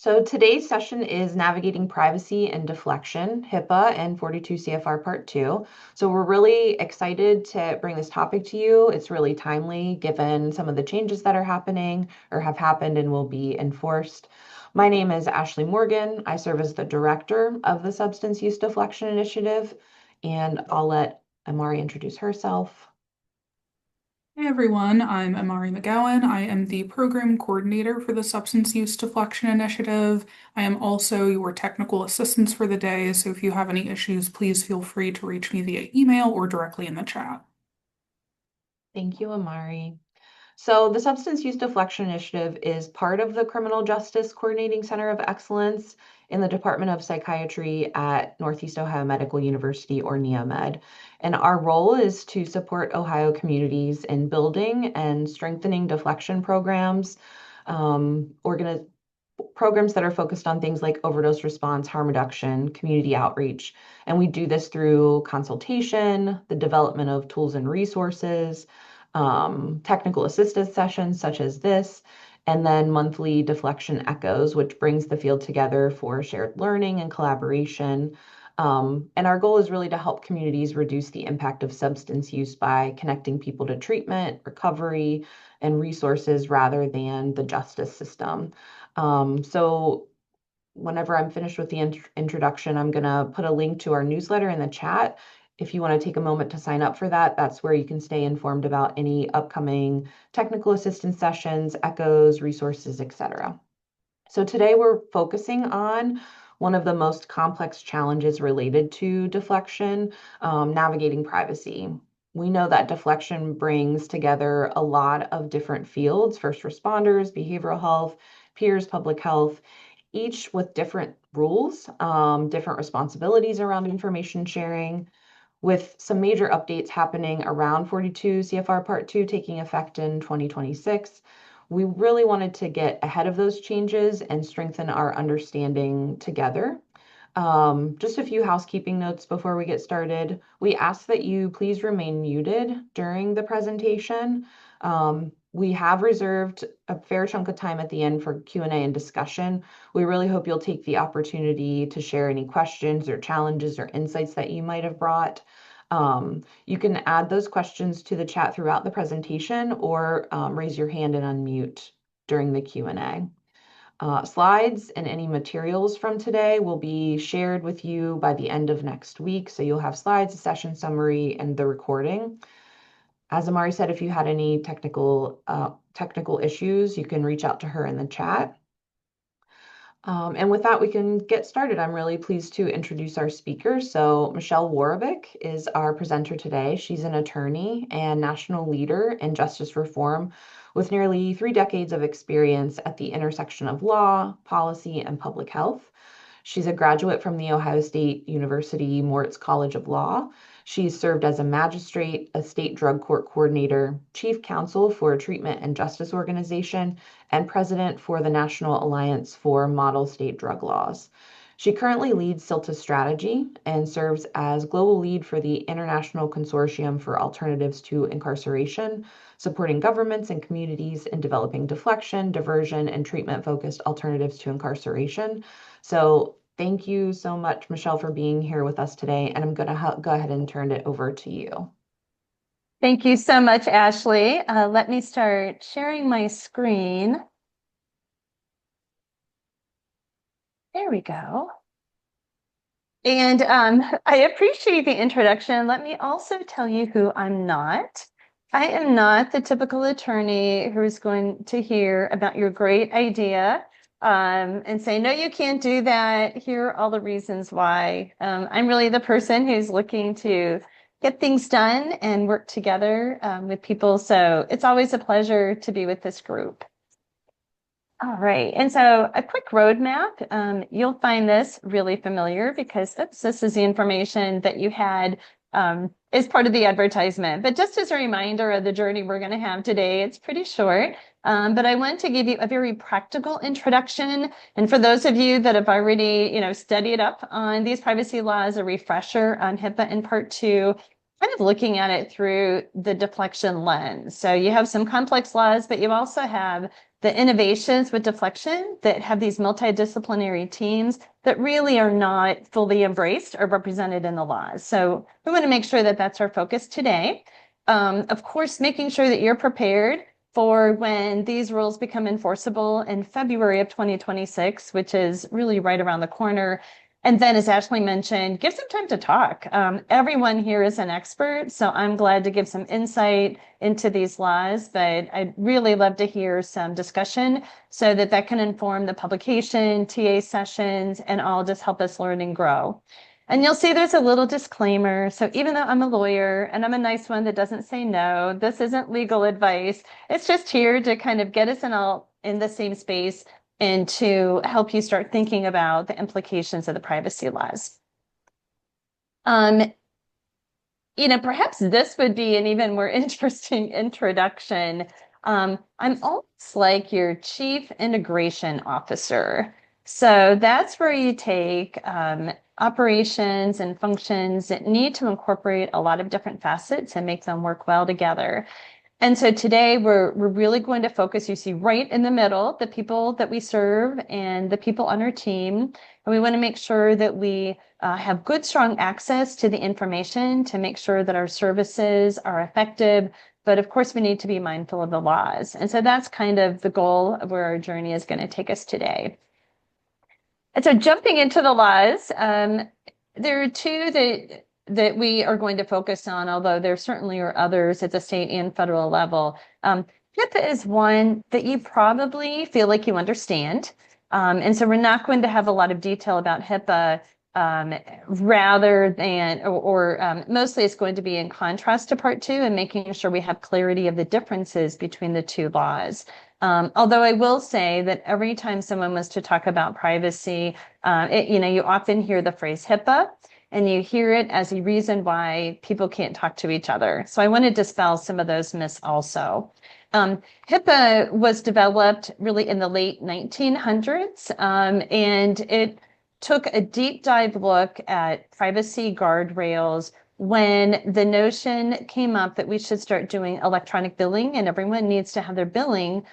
So today's session is navigating privacy and deflection, HIPAA and 42 CFR Part 2. So we're really excited to bring this topic to you. It's really timely given some of the changes that are happening or have happened and will be enforced. My name is Ashley Morgan. I serve as the director of the Substance Use Deflection Initiative, and I'll let Amari introduce herself. Hey everyone, I'm Amari McGowan. I am the program coordinator for the Substance Use Deflection Initiative. I am also your technical assistance for the day, so if you have any issues, please feel free to reach me via email or directly in the chat. Thank you, Amari. So the Substance Use Deflection Initiative is part of the Criminal Justice Coordinating Center of Excellence in the Department of Psychiatry at Northeast Ohio Medical University, or NeoMed. And our role is to support Ohio communities in building and strengthening deflection programs, programs that are focused on things like overdose response, harm reduction, community outreach. And we do this through consultation, the development of tools and resources, technical assistance sessions such as this, and then monthly deflection echoes, which brings the field together for shared learning and collaboration. And our goal is really to help communities reduce the impact of substance use by connecting people to treatment, recovery, and resources rather than the justice system. So whenever I'm finished with the introduction, I'm going to put a link to our newsletter in the chat. If you want to take a moment to sign up for that, that's where you can stay informed about any upcoming technical assistance sessions, echoes, resources, etc. So today we're focusing on one of the most complex challenges related to deflection, navigating privacy. We know that deflection brings together a lot of different fields, first responders, behavioral health, peers, public health, each with different rules, different responsibilities around information sharing, with some major updates happening around 42 CFR Part 2 taking effect in 2026. We really wanted to get ahead of those changes and strengthen our understanding together. Just a few housekeeping notes before we get started. We ask that you please remain muted during the presentation. We have reserved a fair chunk of time at the end for Q&A and discussion. We really hope you'll take the opportunity to share any questions or challenges or insights that you might have brought. You can add those questions to the chat throughout the presentation or raise your hand and unmute during the Q&A. Slides and any materials from today will be shared with you by the end of next week. So you'll have slides, a session summary, and the recording. As Amari said, if you had any technical issues, you can reach out to her in the chat. And with that, we can get started. I'm really pleased to introduce our speaker. So Michele Worobiec is our presenter today. She's an attorney and national leader in justice reform with nearly 3 decades of experience at the intersection of law, policy, and public health. She's a graduate from the Ohio State University Moritz College of Law. She's served as a magistrate, a state drug court coordinator, chief counsel for a treatment and justice organization, and president for the National Alliance for Model State Drug Laws. She currently leads Silta strategy and serves as global lead for the International Consortium for Alternatives to Incarceration, supporting governments and communities in developing deflection, diversion, and treatment-focused alternatives to incarceration. So thank you so much, Michele, for being here with us today. And I'm going to go ahead and turn it over to you. Thank you so much, Ashley. Let me start sharing my screen. There we go. And I appreciate the introduction. Let me also tell you who I'm not. I am not the typical attorney who's going to hear about your great idea and say, no, you can't do that. Here are all the reasons why. I'm really the person who's looking to get things done and work together with people. So it's always a pleasure to be with this group. All right, and so a quick roadmap. You'll find this really familiar because this is the information that you had as part of the advertisement. But just as a reminder of the journey we're going to have today, it's pretty short, but I want to give you a very practical introduction. And for those of you that have already, studied up on these privacy laws, a refresher on HIPAA in Part 2, kind of looking at it through the deflection lens. So you have some complex laws, but you also have the innovations with deflection that have these multidisciplinary teams that really are not fully embraced or represented in the laws. So we want to make sure that that's our focus today. Of course, making sure that you're prepared for when these rules become enforceable in February of 2026, which is really right around the corner. And then, as Ashley mentioned, give some time to talk. Everyone here is an expert, so I'm glad to give some insight into these laws, but I'd really love to hear some discussion so that that can inform the publication, TA sessions, and all just help us learn and grow. And you'll see there's a little disclaimer. So even though I'm a lawyer and I'm a nice one that doesn't say no, this isn't legal advice. It's just here to kind of get us all in the same space and to help you start thinking about the implications of the privacy laws. Perhaps this would be an even more interesting introduction. I'm almost like your chief integration officer. So that's where you take operations and functions that need to incorporate a lot of different facets and make them work well together. And so today we're really going to focus, you see right in the middle, the people that we serve and the people on our team. And we want to make sure that we have good, strong access to the information to make sure that our services are effective. But of course, we need to be mindful of the laws. And so that's kind of the goal of where our journey is going to take us today. And so jumping into the laws, there are two that we are going to focus on, although there certainly are others at the state and federal level. HIPAA is one that you probably feel like you understand. And so we're not going to have a lot of detail about HIPAA rather than, mostly it's going to be in contrast to part 2 and making sure we have clarity of the differences between the two laws. Although I will say that every time someone was to talk about privacy, you often hear the phrase HIPAA, and you hear it as a reason why people can't talk to each other. So I want to dispel some of those myths also. HIPAA was developed really in the late 1900s, and it took a deep dive look at privacy guardrails when the notion came up that we should start doing electronic billing and everyone needs to have their billing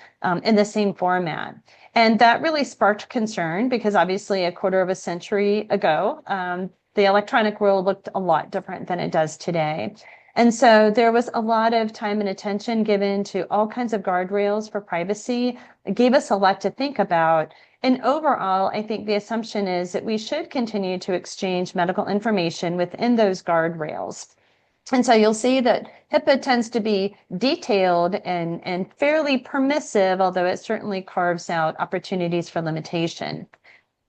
in the same format. And that really sparked concern because obviously a quarter of a century ago, the electronic world looked a lot different than it does today. And so there was a lot of time and attention given to all kinds of guardrails for privacy. It gave us a lot to think about. And overall, I think the assumption is that we should continue to exchange medical information within those guardrails. And so you'll see that HIPAA tends to be detailed and fairly permissive, although it certainly carves out opportunities for limitation.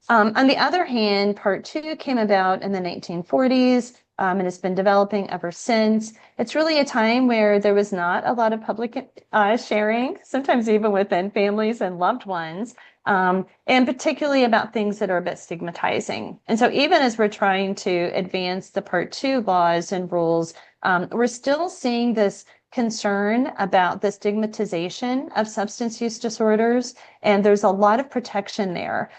On the other hand, part 2 came about in the 1940s, and it's been developing ever since. It's really a time where there was not a lot of public sharing, sometimes even within families and loved ones, and particularly about things that are a bit stigmatizing. And so even as we're trying to advance the part 2 laws and rules, we're still seeing this concern about the stigmatization of substance use disorders, and there's a lot of protection there.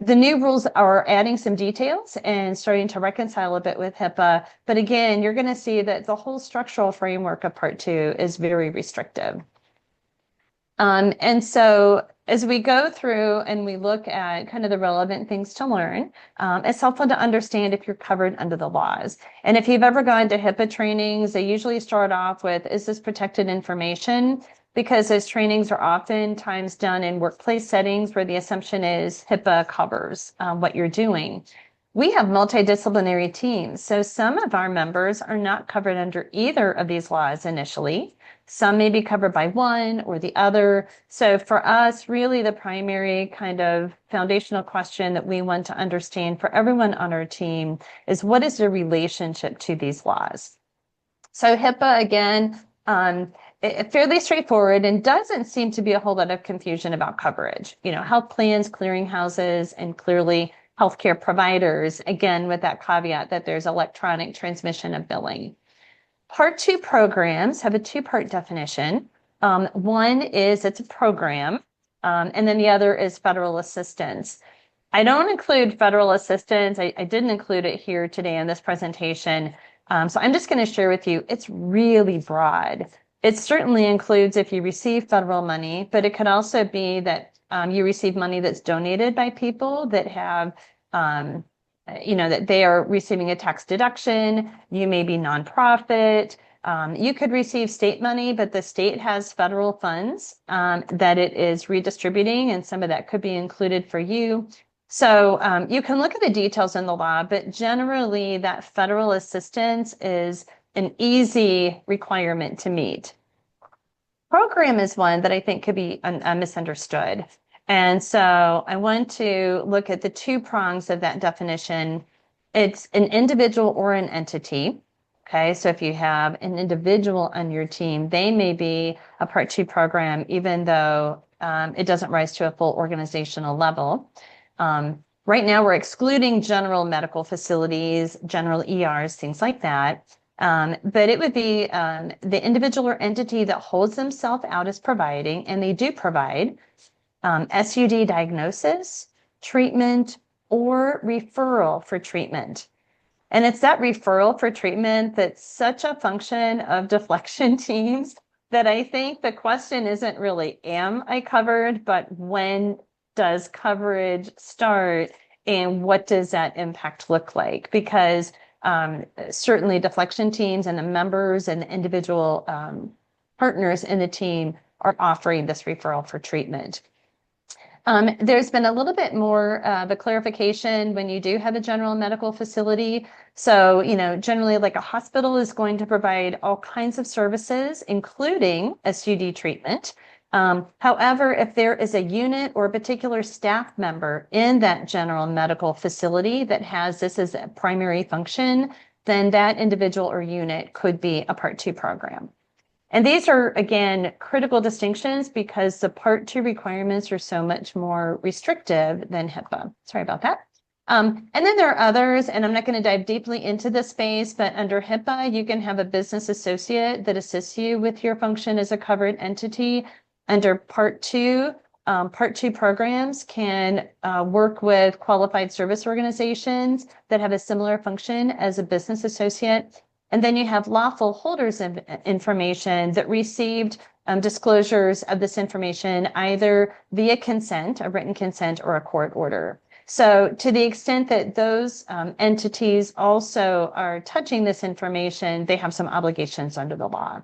The new rules are adding some details and starting to reconcile a bit with HIPAA. But again, you're going to see that the whole structural framework of part 2 is very restrictive. And so as we go through and we look at kind of the relevant things to learn, it's helpful to understand if you're covered under the laws. And if you've ever gone to HIPAA trainings, they usually start off with, is this protected information? Because those trainings are oftentimes done in workplace settings where the assumption is HIPAA covers what you're doing. We have multidisciplinary teams, so some of our members are not covered under either of these laws initially. Some may be covered by one or the other. So for us, really the primary kind of foundational question that we want to understand for everyone on our team is what is the relationship to these laws? So HIPAA, again, fairly straightforward and doesn't seem to be a whole lot of confusion about coverage. Health plans, clearinghouses, and clearly healthcare providers, again, with that caveat that there's electronic transmission of billing. Part 2 programs have a 2-part definition. One is it's a program, and then the other is federal assistance. I don't include federal assistance. I didn't include it here today in this presentation So I'm just going to share with you, it's really broad. It certainly includes if you receive federal money, but it could also be that you receive money that's donated by people that have, that they are receiving a tax deduction. You may be nonprofit. You could receive state money, but the state has federal funds that it is redistributing, and some of that could be included for you. So you can look at the details in the law, but generally that federal assistance is an easy requirement to meet. Program is one that I think could be misunderstood. And so I want to look at the two prongs of that definition. It's an individual or an entity. Okay, so if you have an individual on your team, they may be a Part 2 program, even though it doesn't rise to a full organizational level. Right now, we're excluding general medical facilities, general ERs, things like that. But it would be the individual or entity that holds themselves out as providing, and they do provide SUD diagnosis, treatment, or referral for treatment. And it's that referral for treatment that's such a function of deflection teams that I think the question isn't really, am I covered, but when does coverage start and what does that impact look like? Because certainly deflection teams and the members and the individual partners in the team are offering this referral for treatment. There's been a little bit more of a clarification when you do have a general medical facility. So, generally like a hospital is going to provide all kinds of services, including SUD treatment. However, if there is a unit or a particular staff member in that general medical facility that has this as a primary function, then that individual or unit could be a Part 2 program. And these are, again, critical distinctions because the Part 2 requirements are so much more restrictive than HIPAA. Sorry about that. And then there are others, and I'm not going to dive deeply into this space, but under HIPAA, you can have a business associate that assists you with your function as a covered entity. Under Part 2, Part 2 programs can work with qualified service organizations that have a similar function as a business associate. And then you have lawful holders of information that received disclosures of this information either via consent, a written consent, or a court order. So to the extent that those entities also are touching this information, they have some obligations under the law.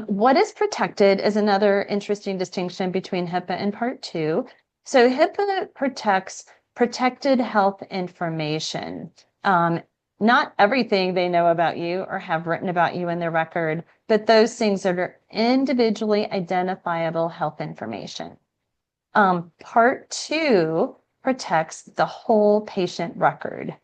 What is protected is another interesting distinction between HIPAA and Part 2. So HIPAA protects protected health information. Not everything they know about you or have written about you in their record, but those things that are individually identifiable health information. Part 2 protects the whole patient record.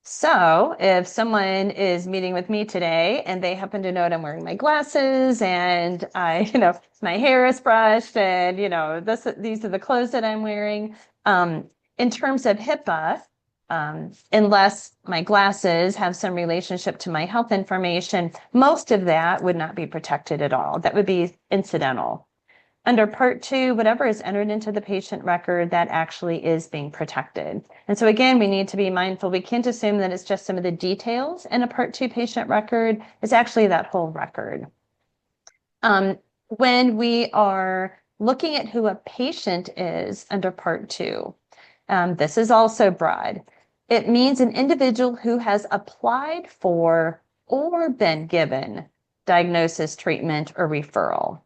So if someone is meeting with me today and they happen to know that I'm wearing my glasses and my hair is brushed and, these are the clothes that I'm wearing, in terms of HIPAA, unless my glasses have some relationship to my health information, most of that would not be protected at all. That would be incidental. Under Part 2, whatever is entered into the patient record, that actually is being protected. And so again, we need to be mindful. We can't assume that it's just some of the details in a Part 2 patient record. It's actually that whole record. When we are looking at who a patient is under Part 2, this is also broad. It means an individual who has applied for or been given diagnosis, treatment, or referral.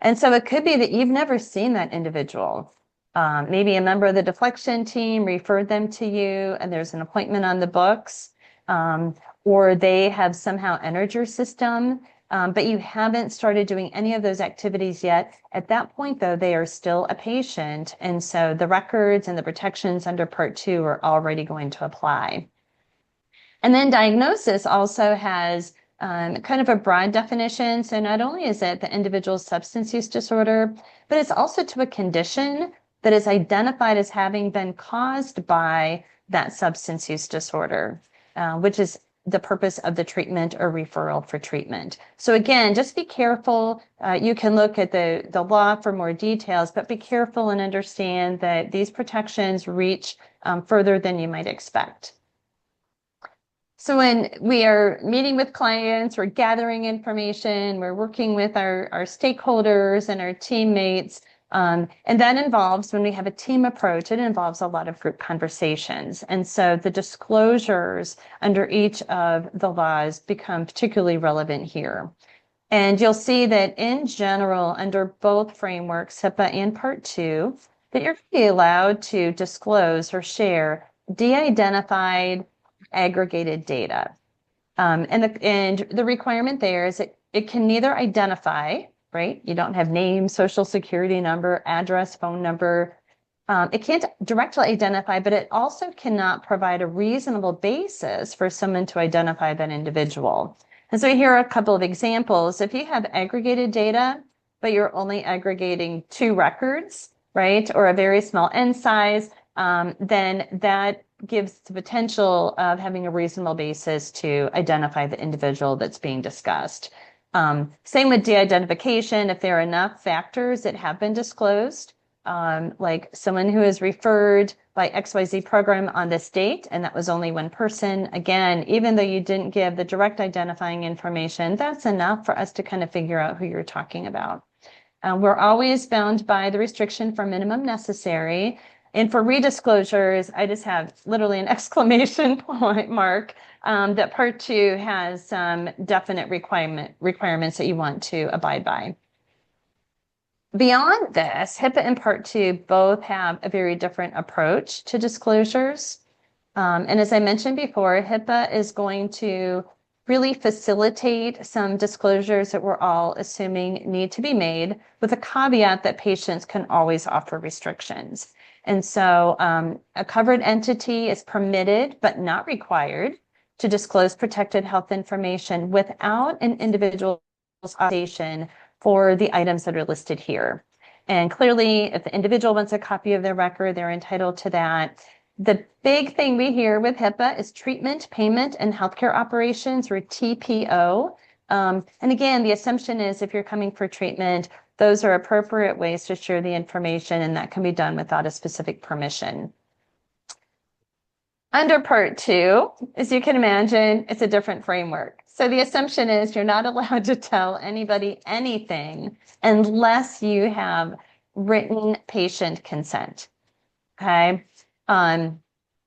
And so it could be that you've never seen that individual. Maybe a member of the deflection team referred them to you and there's an appointment on the books, or they have somehow entered your system, but you haven't started doing any of those activities yet. At that point, though, they are still a patient. And so the records and the protections under Part 2 are already going to apply. And then diagnosis also has kind of a broad definition. So not only is it the individual's substance use disorder, but it's also to a condition that is identified as having been caused by that substance use disorder, which is the purpose of the treatment or referral for treatment. So again, just be careful. You can look at the law for more details, but be careful and understand that these protections reach further than you might expect. So when we are meeting with clients, we're gathering information, we're working with our stakeholders and our teammates. And that involves, when we have a team approach, it involves a lot of group conversations. And so the disclosures under each of the laws become particularly relevant here. And you'll see that in general, under both frameworks, HIPAA and Part 2, that you're going to be allowed to disclose or share de-identified aggregated data. And the requirement there is it can neither identify, right? You don't have name, social security number, address, phone number. It can't directly identify, but it also cannot provide a reasonable basis for someone to identify that individual. And so here are a couple of examples. If you have aggregated data, but you're only aggregating 2 records, right, or a very small n size, then that gives the potential of having a reasonable basis to identify the individual that's being discussed. Same with de-identification. If there are enough factors that have been disclosed, like someone who is referred by XYZ program on this date, and that was only one person. Again, even though you didn't give the direct identifying information, that's enough for us to kind of figure out who you're talking about. We're always bound by the restriction for minimum necessary. And for redisclosures, I just have literally an exclamation point mark that Part 2 has some definite requirements that you want to abide by. Beyond this, HIPAA and Part 2 both have a very different approach to disclosures. And as I mentioned before, HIPAA is going to really facilitate some disclosures that we're all assuming need to be made, with a caveat that patients can always offer restrictions. And so a covered entity is permitted but not required to disclose protected health information without an individual's authorization for the items that are listed here. And clearly, if the individual wants a copy of their record, they're entitled to that. The big thing we hear with HIPAA is treatment, payment, and healthcare operations, or TPO. And again, the assumption is if you're coming for treatment, those are appropriate ways to share the information, and that can be done without a specific permission. Under Part 2, as you can imagine, it's a different framework. So the assumption is you're not allowed to tell anybody anything unless you have written patient consent. Okay.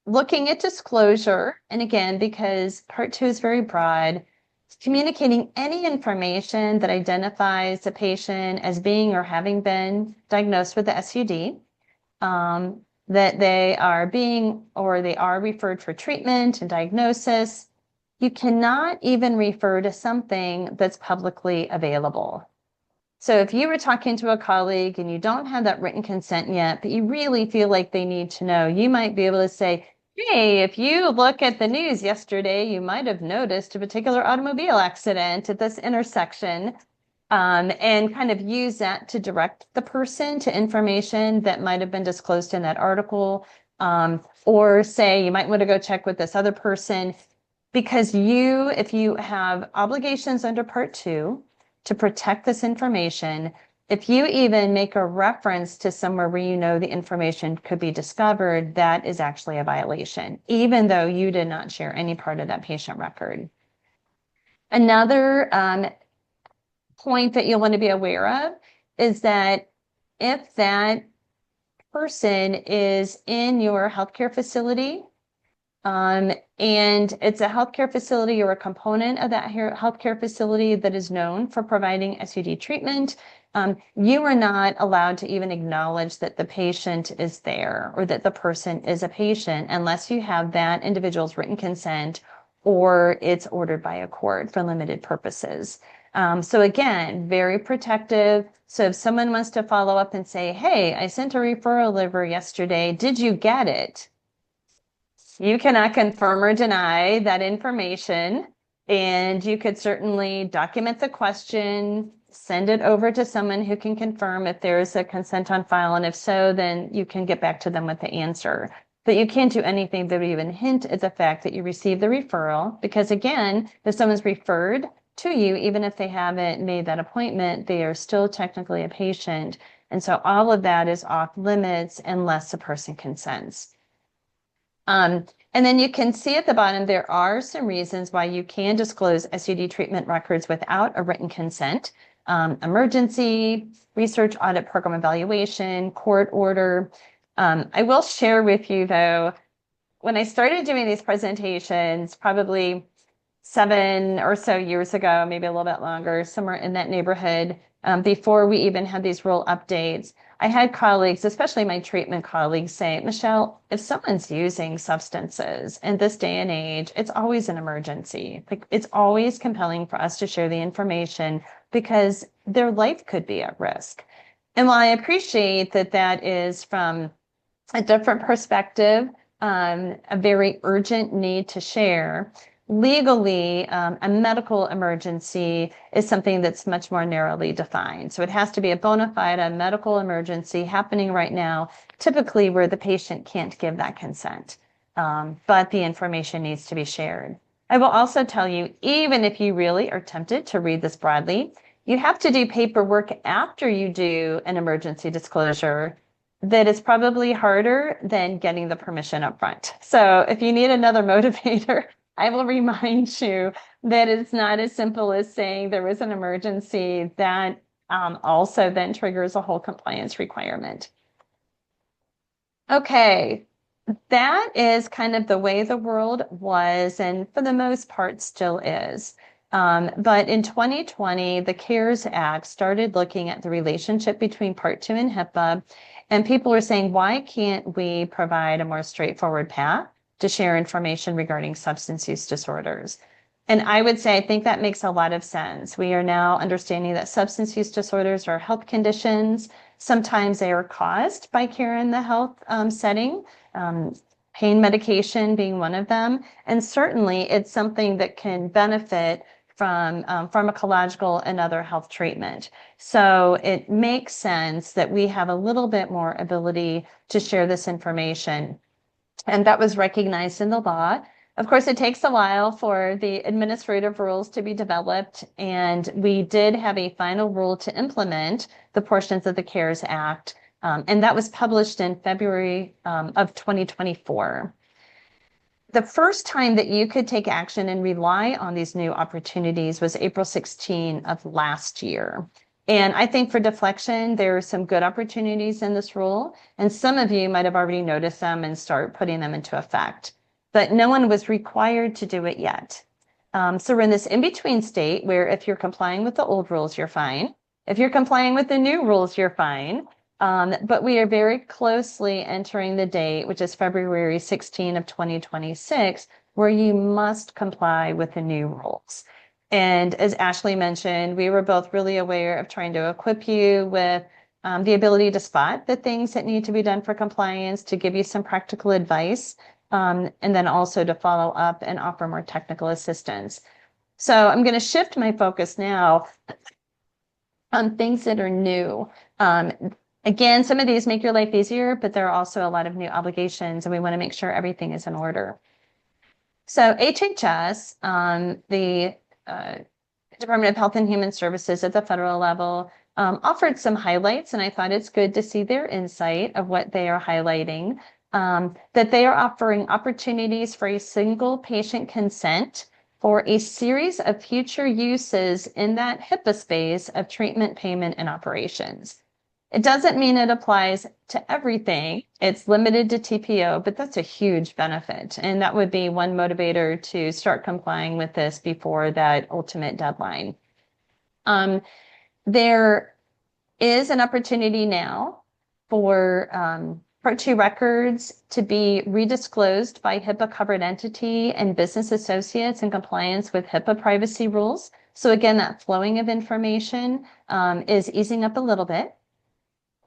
Looking at disclosure, and again, because Part 2 is very broad, communicating any information that identifies a patient as being or having been diagnosed with the SUD, that they are being or they are referred for treatment and diagnosis. You cannot even refer to something that's publicly available. So if you were talking to a colleague and you don't have that written consent yet, but you really feel like they need to know, you might be able to say, hey, if you look at the news yesterday, you might have noticed a particular automobile accident at this intersection, and kind of use that to direct the person to information that might have been disclosed in that article, or say you might want to go check with this other person, because if you have obligations under Part 2 to protect this information, if you even make a reference to somewhere where you know the information could be discovered, that is actually a violation, even though you did not share any part of that patient record. Another point that you'll want to be aware of is that if that person is in your healthcare facility, and it's a healthcare facility or a component of that healthcare facility that is known for providing SUD treatment, you are not allowed to even acknowledge that the patient is there or that the person is a patient unless you have that individual's written consent or it's ordered by a court for limited purposes. So again, very protective. So if someone wants to follow up and say, hey, I sent a referral over yesterday, did you get it? You cannot confirm or deny that information, and you could certainly document the question, send it over to someone who can confirm if there is a consent on file, and if so, then you can get back to them with the answer. But you can't do anything that would even hint at the fact that you received the referral, because again, if someone's referred to you, even if they haven't made that appointment, they are still technically a patient. And so all of that is off limits unless the person consents. And then you can see at the bottom, there are some reasons why you can disclose SUD treatment records without a written consent. Emergency, research audit program evaluation, court order. I will share with you though, when I started doing these presentations, probably 7 or so years ago, maybe a little bit longer, somewhere in that neighborhood, before we even had these rule updates, I had colleagues, especially my treatment colleagues, say, Michele, if someone's using substances in this day and age, it's always an emergency. Like, it's always compelling for us to share the information because their life could be at risk. And while I appreciate that that is from a different perspective, a very urgent need to share, legally, a medical emergency is something that's much more narrowly defined. So it has to be a bona fide, a medical emergency happening right now, typically where the patient can't give that consent, but the information needs to be shared. I will also tell you, even if you really are tempted to read this broadly, you have to do paperwork after you do an emergency disclosure that is probably harder than getting the permission up front. So if you need another motivator, I will remind you that it's not as simple as saying there was an emergency. That also then triggers a whole compliance requirement. Okay, that is kind of the way the world was, and for the most part still is. But in 2020, the CARES Act started looking at the relationship between Part 2 and HIPAA, and people were saying, why can't we provide a more straightforward path to share information regarding substance use disorders? And I would say, I think that makes a lot of sense. We are now understanding that substance use disorders are health conditions. Sometimes they are caused by care in the health setting, pain medication being one of them. And certainly it's something that can benefit from pharmacological and other health treatment. So it makes sense that we have a little bit more ability to share this information. And that was recognized in the law. Of course, it takes a while for the administrative rules to be developed, and we did have a final rule to implement the portions of the CARES Act, and that was published in February of 2024. The first time that you could take action and rely on these new opportunities was April 16 of last year. And I think for deflection, there are some good opportunities in this rule, and some of you might have already noticed them and start putting them into effect, but no one was required to do it yet. So we're in this in-between state where if you're complying with the old rules, you're fine. If you're complying with the new rules, you're fine. But we are very closely entering the date, which is February 16 of 2026, where you must comply with the new rules. And as Ashley mentioned, we were both really aware of trying to equip you with the ability to spot the things that need to be done for compliance, to give you some practical advice, and then also to follow up and offer more technical assistance. So I'm going to shift my focus now on things that are new. Again, some of these make your life easier, but there are also a lot of new obligations, and we want to make sure everything is in order. So HHS, the Department of Health and Human Services at the federal level, offered some highlights, and I thought it's good to see their insight of what they are highlighting, that they are offering opportunities for a single patient consent for a series of future uses in that HIPAA space of treatment, payment, and operations. It doesn't mean it applies to everything. It's limited to TPO, but that's a huge benefit. And that would be one motivator to start complying with this before that ultimate deadline. There is an opportunity now for Part 2 records to be redisclosed by HIPAA covered entity and business associates in compliance with HIPAA privacy rules. So again, that flowing of information is easing up a little bit.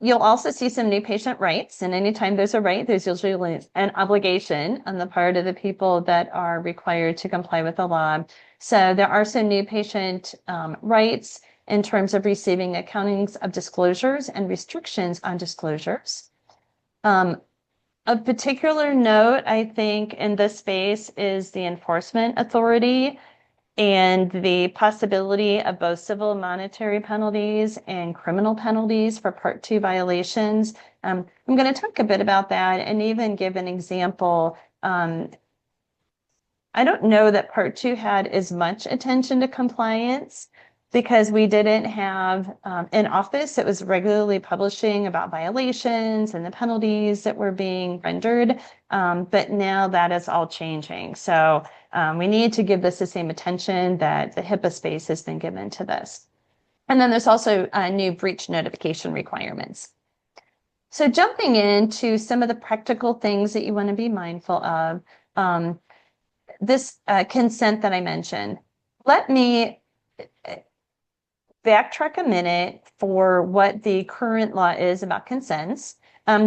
You'll also see some new patient rights, and anytime there's a right, there's usually an obligation on the part of the people that are required to comply with the law. So there are some new patient rights in terms of receiving accountings of disclosures and restrictions on disclosures. Of particular note, I think, in this space is the enforcement authority and the possibility of both civil monetary penalties and criminal penalties for Part 2 violations. I'm going to talk a bit about that and even give an example I don't know that part 2 had as much attention to compliance because we didn't have an office that was regularly publishing about violations and the penalties that were being rendered. But now that is all changing. So we need to give this the same attention that the HIPAA space has been given to this. And then there's also new breach notification requirements. So jumping into some of the practical things that you want to be mindful of, this consent that I mentioned. Let me backtrack a minute for what the current law is about consents.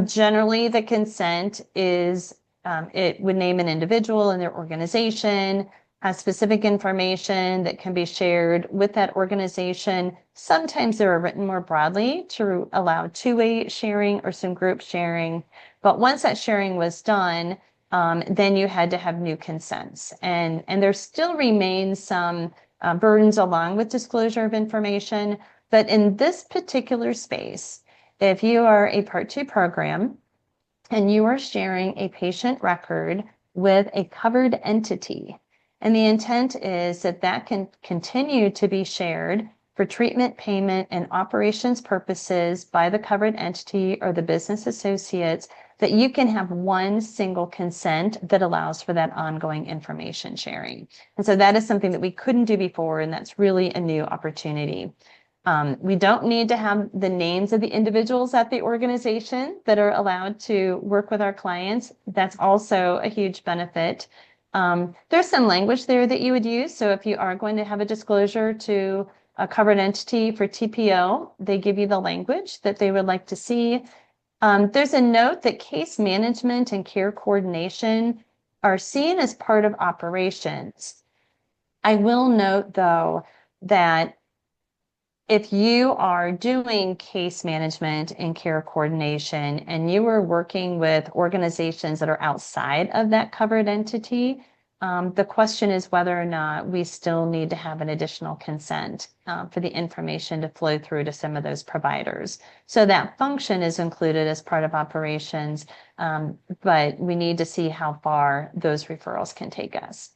Generally, the consent is, it would name an individual and their organization, has specific information that can be shared with that organization. Sometimes they are written more broadly to allow two-way sharing or some group sharing. But once that sharing was done, then you had to have new consents. And there still remains some burdens along with disclosure of information. But in this particular space, if you are a Part 2 program and you are sharing a patient record with a covered entity, and the intent is that that can continue to be shared for treatment, payment, and operations purposes by the covered entity or the business associates, that you can have one single consent that allows for that ongoing information sharing. And so that is something that we couldn't do before, and that's really a new opportunity. We don't need to have the names of the individuals at the organization that are allowed to work with our clients. That's also a huge benefit. There's some language there that you would use. So if you are going to have a disclosure to a covered entity for TPO, they give you the language that they would like to see. There's a note that case management and care coordination are seen as part of operations. I will note, though, that if you are doing case management and care coordination and you are working with organizations that are outside of that covered entity, the question is whether or not we still need to have an additional consent for the information to flow through to some of those providers. So that function is included as part of operations, but we need to see how far those referrals can take us.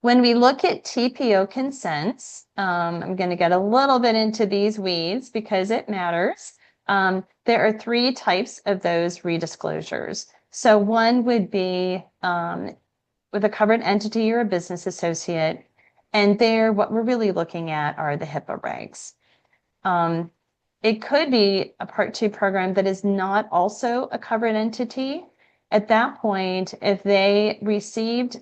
When we look at TPO consents, I'm going to get a little bit into these weeds because it matters. There are 3 types of those redisclosures. So one would be with a covered entity or a business associate, and there what we're really looking at are the HIPAA regs. It could be a Part 2 program that is not also a covered entity. At that point, if they received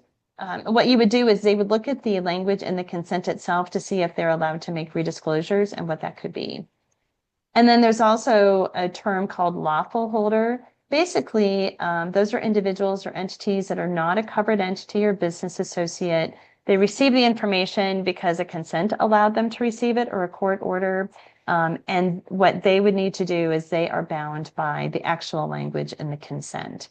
what you would do is they would look at the language in the consent itself to see if they're allowed to make redisclosures and what that could be. And then there's also a term called lawful holder. Basically, those are individuals or entities that are not a covered entity or business associate. They receive the information because a consent allowed them to receive it or a court order. And what they would need to do is they are bound by the actual language in the consent.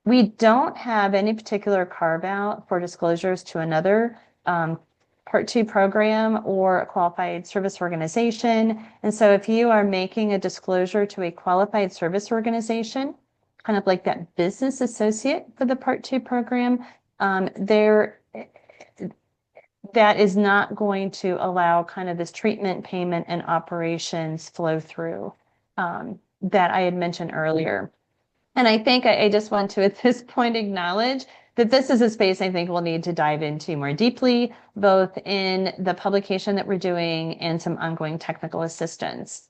We don't have any particular carve out for disclosures to another Part 2 program or a qualified service organization. And so if you are making a disclosure to a qualified service organization, kind of like that business associate for the Part 2 program, that is not going to allow kind of this treatment, payment, and operations flow through that I had mentioned earlier. And I think I just want to, at this point, acknowledge that this is a space I think we'll need to dive into more deeply, both in the publication that we're doing and some ongoing technical assistance.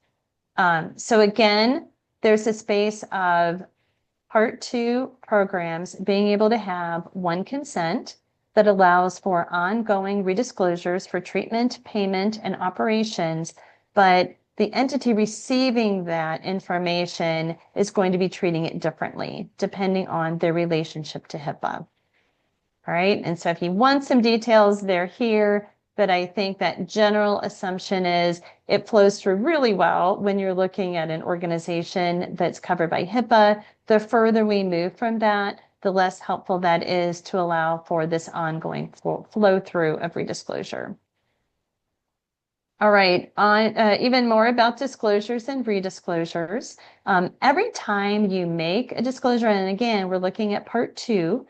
So again, there's a space of Part 2 programs being able to have one consent that allows for ongoing redisclosures for treatment, payment, and operations, but the entity receiving that information is going to be treating it differently depending on their relationship to HIPAA. All right, and so if you want some details, they're here, but I think that general assumption is it flows through really well when you're looking at an organization that's covered by HIPAA. The further we move from that, the less helpful that is to allow for this ongoing flow through of redisclosure. All right, even more about disclosures and redisclosures. Every time you make a disclosure, and again, we're looking at Part 2,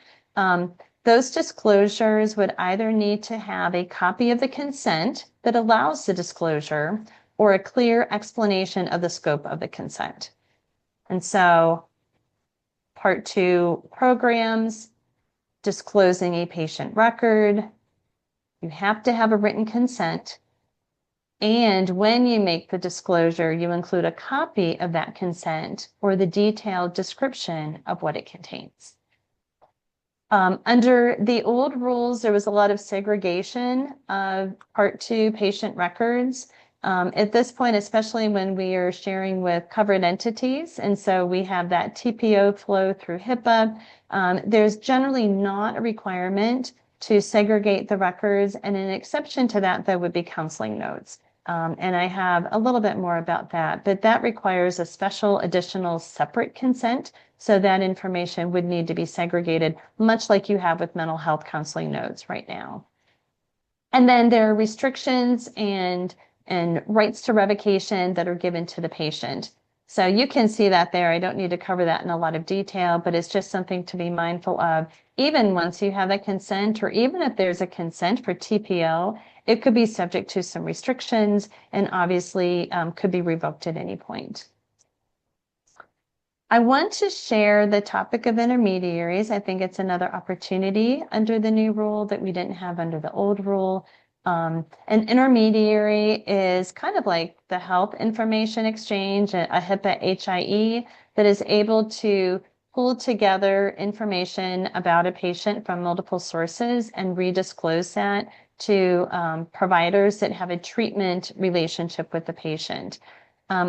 Those disclosures would either need to have a copy of the consent that allows the disclosure or a clear explanation of the scope of the consent. And so Part 2 programs, disclosing a patient record, you have to have a written consent. And when you make the disclosure, you include a copy of that consent or the detailed description of what it contains. Under the old rules, there was a lot of segregation of Part 2 patient records. At this point, especially when we are sharing with covered entities, and so we have that TPO flow through HIPAA, there's generally not a requirement to segregate the records, and an exception to that, though, would be counseling notes. And I have a little bit more about that, but that requires a special additional separate consent. So that information would need to be segregated, much like you have with mental health counseling notes right now. And then there are restrictions and rights to revocation that are given to the patient. So you can see that there. I don't need to cover that in a lot of detail, but it's just something to be mindful of. Even once you have a consent, or even if there's a consent for TPO, it could be subject to some restrictions and obviously could be revoked at any point. I want to share the topic of intermediaries. I think it's another opportunity under the new rule that we didn't have under the old rule. An intermediary is kind of like the health information exchange, a HIPAA HIE, that is able to pull together information about a patient from multiple sources and redisclose that to providers that have a treatment relationship with the patient.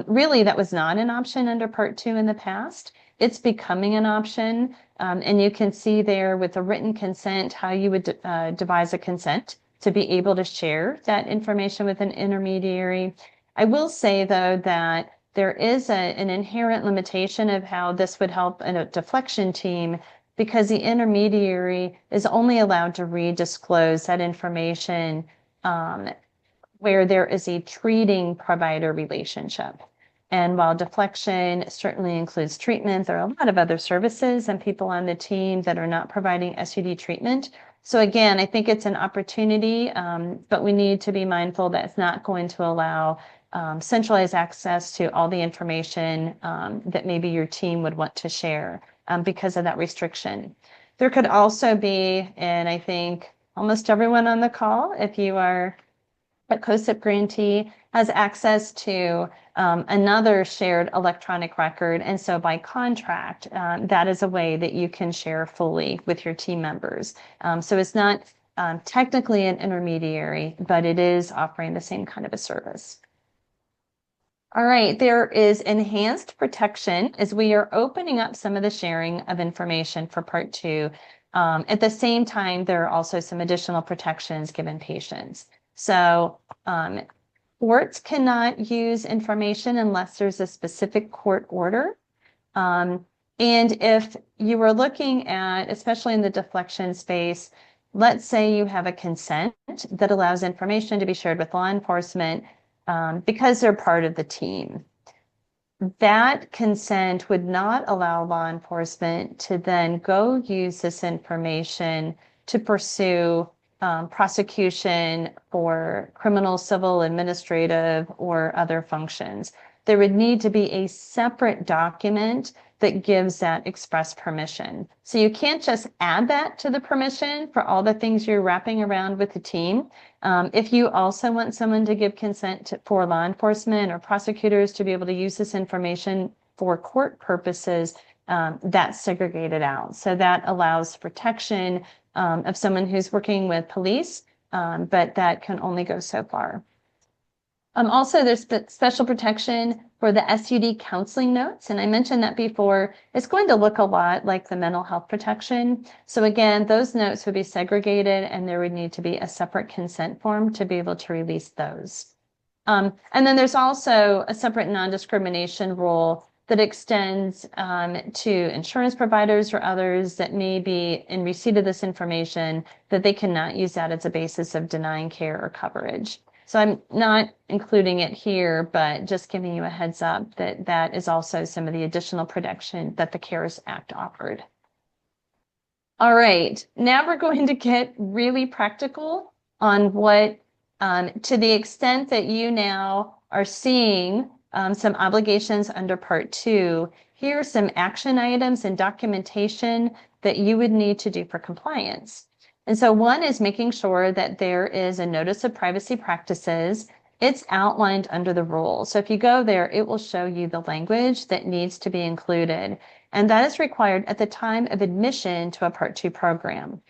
Really, that was not an option under Part 2 in the past. It's becoming an option, and you can see there with a written consent how you would devise a consent to be able to share that information with an intermediary. I will say, though, that there is an inherent limitation of how this would help in a deflection team, because the intermediary is only allowed to redisclose that information where there is a treating provider relationship. And while deflection certainly includes treatment, there are a lot of other services and people on the team that are not providing SUD treatment. So again, I think it's an opportunity, but we need to be mindful that it's not going to allow centralized access to all the information that maybe your team would want to share because of that restriction. There could also be, and I think almost everyone on the call, if you are a COSIP grantee, has access to another shared electronic record. And so by contract, that is a way that you can share fully with your team members. So it's not technically an intermediary, but it is offering the same kind of a service. All right, there is enhanced protection as we are opening up some of the sharing of information for Part 2. At the same time, there are also some additional protections given patients. So courts cannot use information unless there's a specific court order. And if you were looking at, especially in the deflection space, let's say you have a consent that allows information to be shared with law enforcement because they're part of the team. That consent would not allow law enforcement to then go use this information to pursue prosecution for criminal, civil, administrative, or other functions. There would need to be a separate document that gives that express permission. So you can't just add that to the permission for all the things you're wrapping around with the team. If you also want someone to give consent for law enforcement or prosecutors to be able to use this information for court purposes, that's segregated out. So that allows protection of someone who's working with police, but that can only go so far. Also, there's special protection for the SUD counseling notes. And I mentioned that before. It's going to look a lot like the mental health protection. So again, those notes would be segregated and there would need to be a separate consent form to be able to release those. And then there's also a separate non-discrimination rule that extends to insurance providers or others that may be in receipt of this information, that they cannot use that as a basis of denying care or coverage. So I'm not including it here, but just giving you a heads up that that is also some of the additional protection that the CARES Act offered. All right, now we're going to get really practical on what, to the extent that you now are seeing some obligations under Part 2, here are some action items and documentation that you would need to do for compliance. And so one is making sure that there is a notice of privacy practices. It's outlined under the rules. So if you go there, it will show you the language that needs to be included. And that is required at the time of admission to a Part 2 program.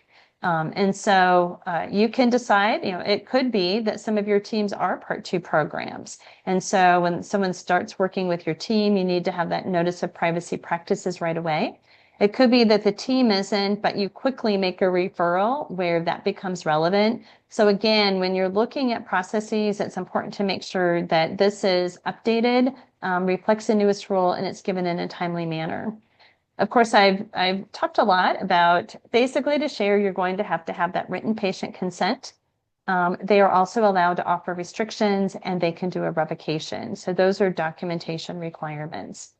And so you can decide, it could be that some of your teams are Part 2 programs. And so when someone starts working with your team, you need to have that notice of privacy practices right away. It could be that the team isn't, but you quickly make a referral where that becomes relevant. So again, when you're looking at processes, it's important to make sure that this is updated, reflects the newest rule, and it's given in a timely manner. Of course, I've talked a lot about basically to share, you're going to have that written patient consent. They are also allowed to offer restrictions and they can do a revocation. So those are documentation requirements.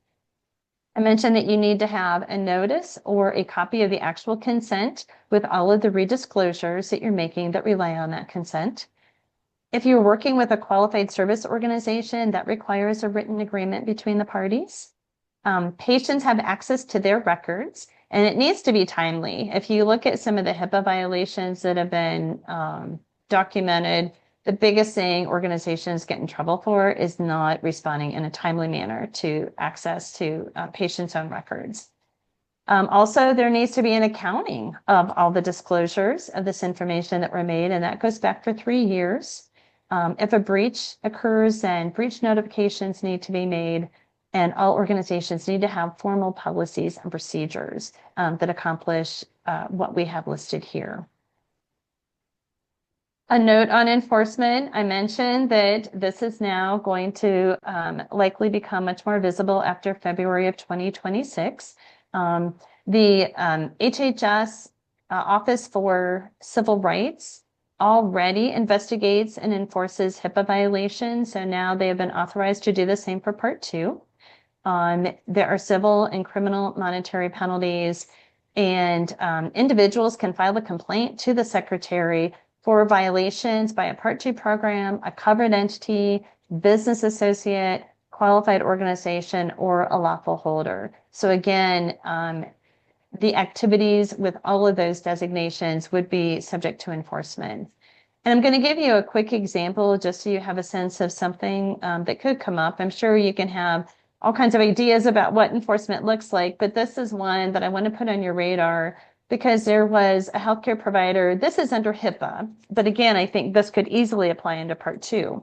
I mentioned that you need to have a notice or a copy of the actual consent with all of the redisclosures that you're making that rely on that consent. If you're working with a qualified service organization, that requires a written agreement between the parties. Patients have access to their records, and it needs to be timely. If you look at some of the HIPAA violations that have been documented, the biggest thing organizations get in trouble for is not responding in a timely manner to access to patients' own records. Also, there needs to be an accounting of all the disclosures of this information that were made, and that goes back for 3 years. If a breach occurs, then breach notifications need to be made, and all organizations need to have formal policies and procedures that accomplish what we have listed here. A note on enforcement, I mentioned that this is now going to likely become much more visible after February of 2026. The HHS Office for Civil Rights already investigates and enforces HIPAA violations. So now they have been authorized to do the same for Part 2. There are civil and criminal monetary penalties, and individuals can file a complaint to the secretary for violations by a Part 2 program, a covered entity, business associate, qualified organization, or a lawful holder. So again, the activities with all of those designations would be subject to enforcement. And I'm going to give you a quick example just so you have a sense of something that could come up. I'm sure you can have all kinds of ideas about what enforcement looks like, but this is one that I want to put on your radar because there was a healthcare provider. This is under HIPAA, but again, I think this could easily apply into Part 2.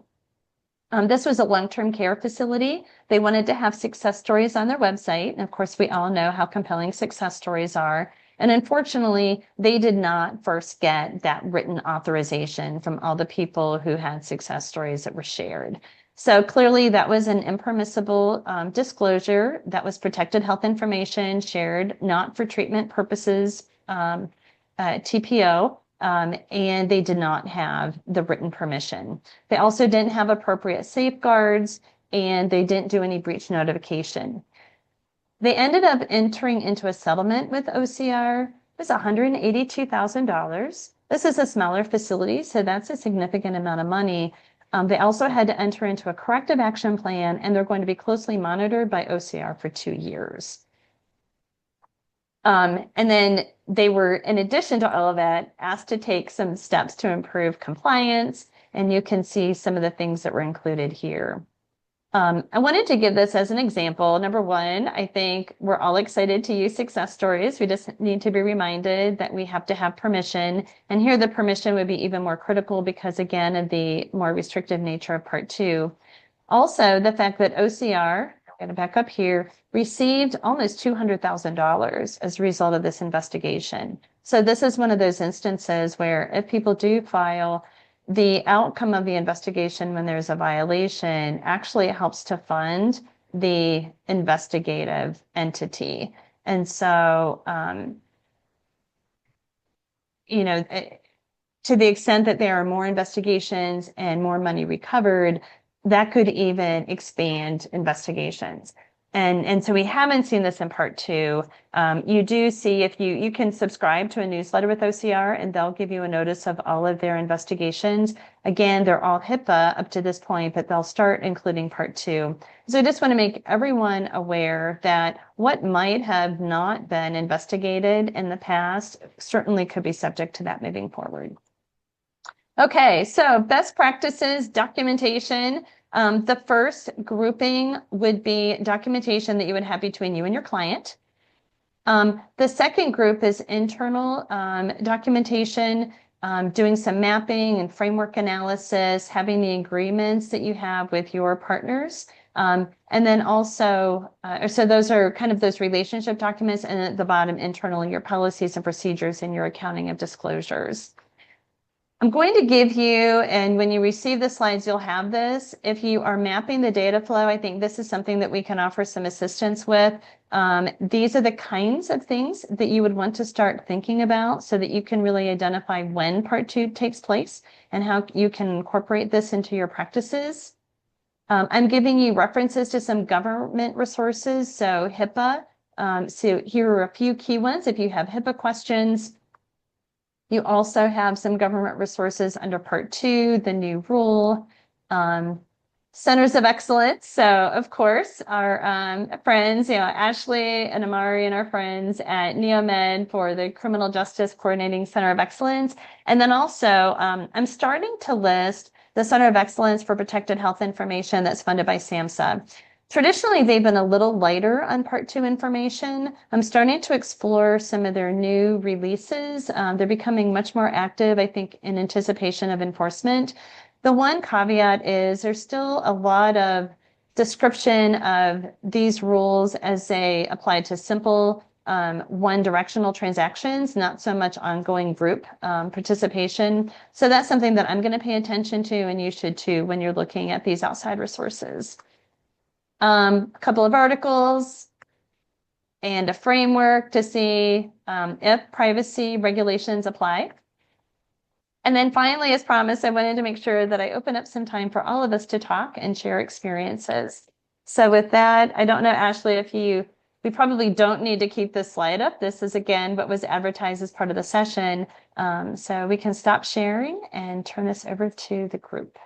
This was a long-term care facility. They wanted to have success stories on their website. And of course, we all know how compelling success stories are. And unfortunately, they did not first get that written authorization from all the people who had success stories that were shared. So clearly that was an impermissible disclosure. That was protected health information shared not for treatment purposes, TPO, and they did not have the written permission. They also didn't have appropriate safeguards, and they didn't do any breach notification. They ended up entering into a settlement with OCR. It was $182,000. This is a smaller facility, so that's a significant amount of money. They also had to enter into a corrective action plan, and they're going to be closely monitored by OCR for 2 years. And then they were, in addition to all of that, asked to take some steps to improve compliance, and you can see some of the things that were included here. I wanted to give this as an example. Number one, I think we're all excited to use success stories. We just need to be reminded that we have to have permission. And here the permission would be even more critical because, again, of the more restrictive nature of Part 2. Also, the fact that OCR, I'm going to back up here, received almost $200,000 as a result of this investigation. So this is one of those instances where if people do file, the outcome of the investigation when there's a violation actually helps to fund the investigative entity. And so, to the extent that there are more investigations and more money recovered, that could even expand investigations. And so we haven't seen this in part 2. You do see if you can subscribe to a newsletter with OCR and they'll give you a notice of all of their investigations. Again, they're all HIPAA up to this point, but they'll start including part 2. So I just want to make everyone aware that what might have not been investigated in the past certainly could be subject to that moving forward. Okay, so best practices, documentation. The first grouping would be documentation that you would have between you and your client. The second group is internal documentation, doing some mapping and framework analysis, having the agreements that you have with your partners. And then also, so those are kind of those relationship documents, and at the bottom, internal, your policies and procedures and your accounting of disclosures. I'm going to give you, and when you receive the slides, you'll have this. If you are mapping the data flow, I think this is something that we can offer some assistance with. These are the kinds of things that you would want to start thinking about so that you can really identify when part 2 takes place and how you can incorporate this into your practices. I'm giving you references to some government resources, so HIPAA. So here are a few key ones if you have HIPAA questions. You also have some government resources under part 2, the new rule, centers of excellence. So of course, our friends, Ashley and Amari and our friends at NeoMed for the Criminal Justice Coordinating Center of Excellence. And then also, I'm starting to list the Center of Excellence for Protected Health Information that's funded by SAMHSA. Traditionally, they've been a little lighter on part 2 information. I'm starting to explore some of their new releases. They're becoming much more active, I think, in anticipation of enforcement. The one caveat is there's still a lot of description of these rules as they apply to simple one-directional transactions, not so much ongoing group participation. So that's something that I'm going to pay attention to, and you should too when you're looking at these outside resources. A couple of articles and a framework to see if privacy regulations apply. And then finally, as promised, I wanted to make sure that I open up some time for all of us to talk and share experiences. So with that, I don't know, Ashley, we probably don't need to keep this slide up. This is, again, what was advertised as part of the session. So we can stop sharing and turn this over to the group.